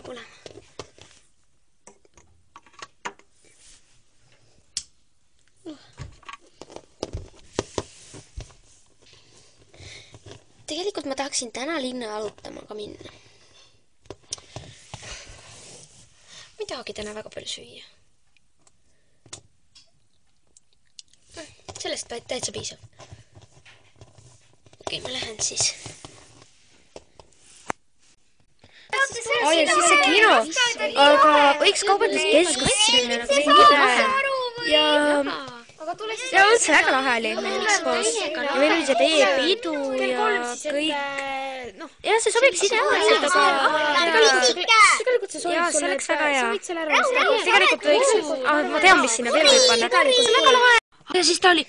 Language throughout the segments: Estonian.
olema. Tegelikult ma tahaksin täna linna jalutama ka minna. Ma ei tahagi täna väga palju süüa. Sellest täitsa piisab. Okei, ma lähen siis. Oi, siis see kino. Aga võiks kaubanduskeskust sinna nagu mingi päev. Ja üldse väga lahe oli meil üks koos. Ja meil oli see teie pidu ja kõik. Jah, see sobiks ideaalselt, aga tegelikult see sobib sulle. See oleks väga hea. Tegelikult võiks, ma tean, mis sinna veel võib panna. See on väga lahe. Ja siis ta oli,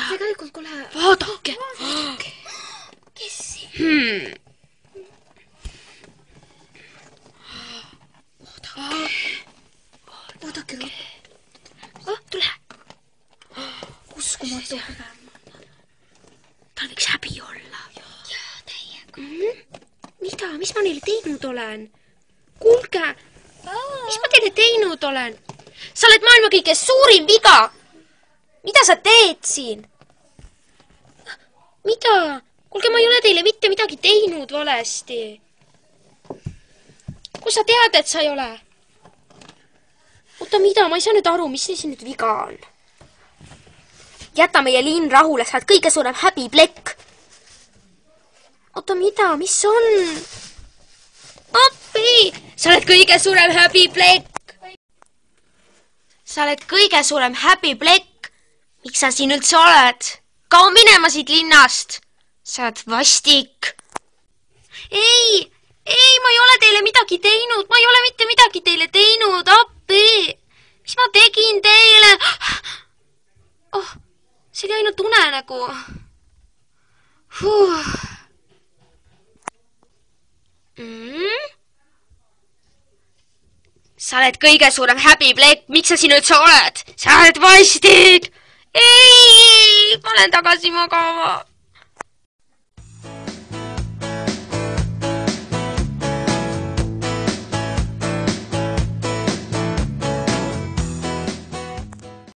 Tegelikult kuule. vaadake. Kes siin? Vaadake. Tule. Uskumatu. Tal võiks häbi olla. Jaa, täiega. Mida? Mis ma neile teinud olen? Kuulge, mis ma teile teinud olen? Sa oled maailma kõige suurim viga. Mida sa teed siin? Mida? Kuulge, ma ei ole teile mitte midagi teinud valesti. Kus sa tead, et sa ei ole? Oota, mida? Ma ei saa nüüd aru, mis siin nüüd viga on. Jäta meie linn rahule, sa oled kõige suurem häbiplekk. Oota, mida? Mis on? Appi! Sa oled kõige suurem häbiplekk. Sa oled kõige suurem häbiplekk. Miks sa siin üldse oled? Kao minema siit linnast. Sa oled vastik. Ei, ma ei ole teile midagi teinud. Ma ei ole mitte midagi teile teinud. Appi! Mis ma tegin teile? Oh, see oli ainult unenägu. Sa oled kõige suurem häbiplekk. Miks sa siin üldse oled? Sa oled vastik. Ei, ma lähen tagasi magama.